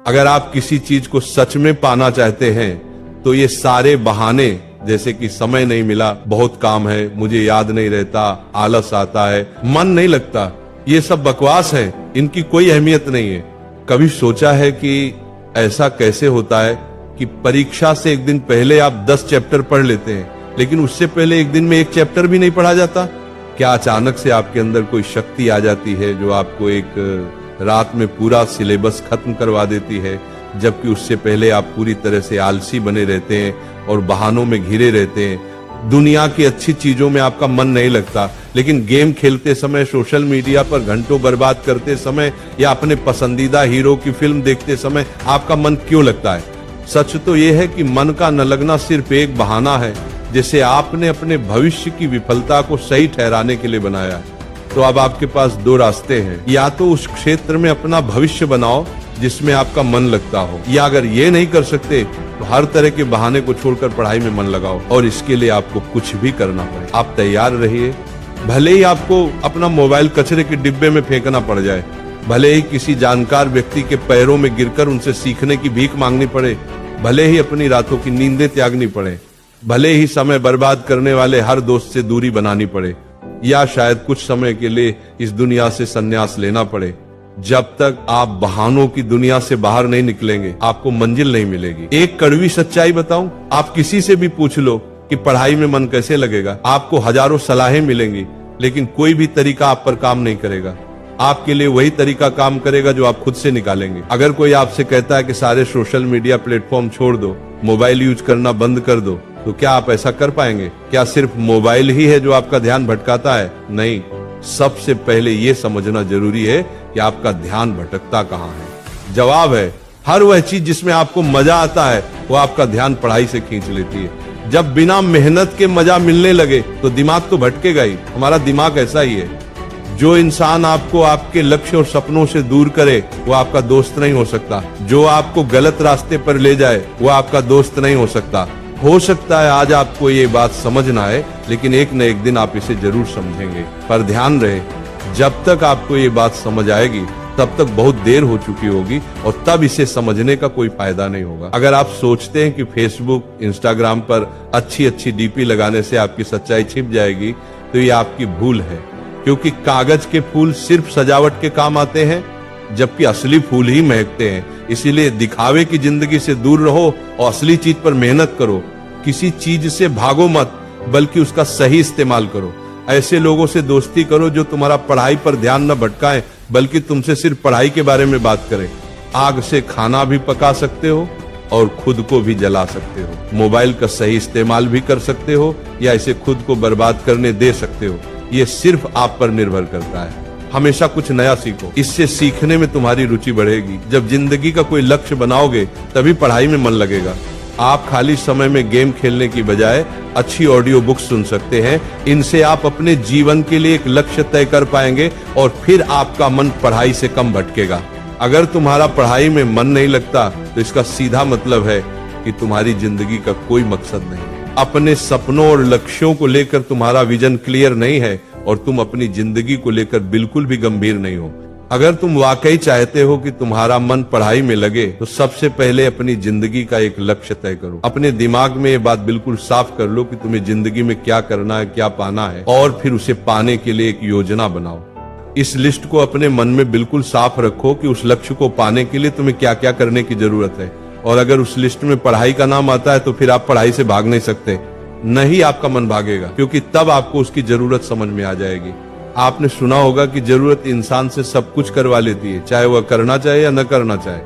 अगर आप किसी चीज को सच में पाना चाहते हैं तो ये सारे बहाने, जैसे कि समय नहीं मिला, बहुत काम है, मुझे याद नहीं रहता, आलस आता है, मन नहीं लगता, ये सब बकवास है, इनकी कोई अहमियत नहीं है। कभी सोचा है कि ऐसा कैसे होता है कि परीक्षा से एक दिन पहले आप 10 चैप्टर पढ़ लेते हैं, लेकिन उससे पहले एक दिन में एक चैप्टर भी नहीं पढ़ा जाता? क्या अचानक से आपके अंदर कोई शक्ति आ जाती है जो आपको एक रात में पूरा सिलेबस खत्म करवा देती है, जबकि उससे पहले आप पूरी तरह से आलसी बने रहते हैं और बहानों में घिरे रहते हैं। दुनिया की अच्छी चीजों में आपका मन नहीं लगता, लेकिन गेम खेलते समय, सोशल मीडिया पर घंटों बर्बाद करते समय या अपने पसंदीदा हीरो की फिल्म देखते समय आपका मन क्यों लगता है? सच तो यह है कि मन का न लगना सिर्फ एक बहाना है जिसे आपने अपने भविष्य की विफलता को सही ठहराने के लिए बनाया है। तो अब आपके पास 2 रास्ते हैं, या तो उस क्षेत्र में अपना भविष्य बनाओ जिसमें आपका मन लगता हो, या अगर ये नहीं कर सकते तो हर तरह के बहाने को छोड़कर पढ़ाई में मन लगाओ, और इसके लिए आपको कुछ भी करना पड़े। आप तैयार रहिए, भले ही आपको अपना मोबाइल कचरे के डिब्बे में फेंकना पड़ जाए, भले ही किसी जानकार व्यक्ति के पैरों में गिरकर उनसे सीखने की भीख मांगनी पड़े, भले ही अपनी रातों की नींदें त्यागनी पड़े, भले ही समय बर्बाद करने वाले हर दोस्त से दूरी बनानी पड़े, या शायद कुछ समय के लिए इस दुनिया से संन्यास लेना पड़े, जब तक आप बहानों की दुनिया से बाहर नहीं निकलेंगे आपको मंजिल नहीं मिलेगी। एक कड़वी सच्चाई बताऊं, आप किसी से भी पूछ लो कि पढ़ाई में मन कैसे लगेगा, आपको हजारों सलाहें मिलेंगी, लेकिन कोई भी तरीका आप पर काम नहीं करेगा। आपके लिए वही तरीका काम करेगा जो आप खुद से निकालेंगे। अगर कोई आपसे कहता है कि सारे सोशल मीडिया प्लेटफॉर्म छोड़ दो, मोबाइल यूज करना बंद कर दो, तो क्या आप ऐसा कर पाएंगे? क्या सिर्फ मोबाइल ही है जो आपका ध्यान भटकाता है? नहीं, सबसे पहले ये समझना जरूरी है कि आपका ध्यान भटकता कहाँ है। जवाब है, हर वह चीज जिसमें आपको मजा आता है वो आपका ध्यान पढ़ाई से खींच लेती है। जब बिना मेहनत के मजा मिलने लगे तो दिमाग तो भटकेगा ही। हमारा दिमाग ऐसा ही है। जो इंसान आपको आपके लक्ष्य और सपनों से दूर करे वो आपका दोस्त नहीं हो सकता। जो आपको गलत रास्ते पर ले जाए वो आपका दोस्त नहीं हो सकता। हो सकता है आज आपको ये बात समझ ना आए, लेकिन एक न एक दिन आप इसे जरूर समझेंगे। पर ध्यान रहे, जब तक आपको ये बात समझ आएगी तब तक बहुत देर हो चुकी होगी, और तब इसे समझने का कोई फायदा नहीं होगा। अगर आप सोचते हैं कि फेसबुक, इंस्टाग्राम पर अच्छी अच्छी डीपी लगाने से आपकी सच्चाई छिप जाएगी, तो ये आपकी भूल है, क्योंकि कागज के फूल सिर्फ सजावट के काम आते हैं, जबकि असली फूल ही महकते हैं। इसीलिए दिखावे की जिंदगी से दूर रहो और असली चीज पर मेहनत करो। किसी चीज से भागो मत, बल्कि उसका सही इस्तेमाल करो। ऐसे लोगों से दोस्ती करो जो तुम्हारा पढ़ाई पर ध्यान न भटकाएं, बल्कि तुमसे सिर्फ पढ़ाई के बारे में बात करें। आग से खाना भी पका सकते हो और खुद को भी जला सकते हो। मोबाइल का सही इस्तेमाल भी कर सकते हो या इसे खुद को बर्बाद करने दे सकते हो। ये सिर्फ आप पर निर्भर करता है। हमेशा कुछ नया सीखो, इससे सीखने में तुम्हारी रुचि बढ़ेगी। जब जिंदगी का कोई लक्ष्य बनाओगे तभी पढ़ाई में मन लगेगा। आप खाली समय में गेम खेलने की बजाय अच्छी ऑडियो बुक सुन सकते हैं। इनसे आप अपने जीवन के लिए एक लक्ष्य तय कर पाएंगे और फिर आपका मन पढ़ाई से कम भटकेगा। अगर तुम्हारा पढ़ाई में मन नहीं लगता तो इसका सीधा मतलब है कि तुम्हारी जिंदगी का कोई मकसद नहीं। अपने सपनों और लक्ष्यों को लेकर तुम्हारा विजन क्लियर नहीं है और तुम अपनी जिंदगी को लेकर बिल्कुल भी गंभीर नहीं हो। अगर तुम वाकई चाहते हो कि तुम्हारा मन पढ़ाई में लगे तो सबसे पहले अपनी जिंदगी का एक लक्ष्य तय करो। अपने दिमाग में ये बात बिल्कुल साफ कर लो कि तुम्हें जिंदगी में क्या करना है, क्या पाना है, और फिर उसे पाने के लिए एक योजना बनाओ। इस लिस्ट को अपने मन में बिल्कुल साफ रखो कि उस लक्ष्य को पाने के लिए तुम्हें क्या क्या करने की जरूरत है। और अगर उस लिस्ट में पढ़ाई का नाम आता है तो फिर आप पढ़ाई से भाग नहीं सकते। नहीं, आपका मन भागेगा, क्योंकि तब आपको उसकी जरूरत समझ में आ जाएगी। आपने सुना होगा कि जरूरत इंसान से सब कुछ करवा लेती है, चाहे वह करना चाहे या न करना चाहे।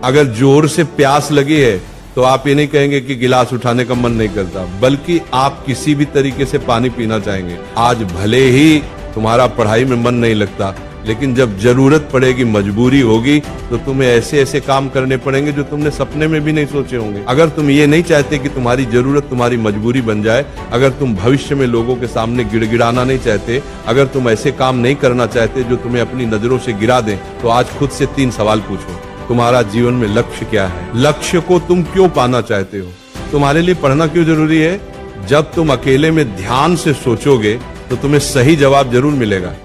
अगर जोर से प्यास लगी है तो आप ये नहीं कहेंगे कि गिलास उठाने का मन नहीं करता, बल्कि आप किसी भी तरीके से पानी पीना चाहेंगे। आज भले ही तुम्हारा पढ़ाई में मन नहीं लगता, लेकिन जब जरूरत पड़ेगी, मजबूरी होगी, तो तुम्हें ऐसे ऐसे काम करने पड़ेंगे जो तुमने सपने में भी नहीं सोचे होंगे। अगर तुम ये नहीं चाहते कि तुम्हारी जरूरत तुम्हारी मजबूरी बन जाए, अगर तुम भविष्य में लोगों के सामने गिड़गिड़ाना नहीं चाहते, अगर तुम ऐसे काम नहीं करना चाहते जो तुम्हें अपनी नजरों से गिरा दें, तो आज खुद से 3 सवाल पूछो। तुम्हारा जीवन में लक्ष्य क्या है? लक्ष्य को तुम क्यों पाना चाहते हो? तुम्हारे लिए पढ़ना क्यों जरूरी है? जब तुम अकेले में ध्यान से सोचोगे तो तुम्हें सही जवाब जरूर मिलेगा।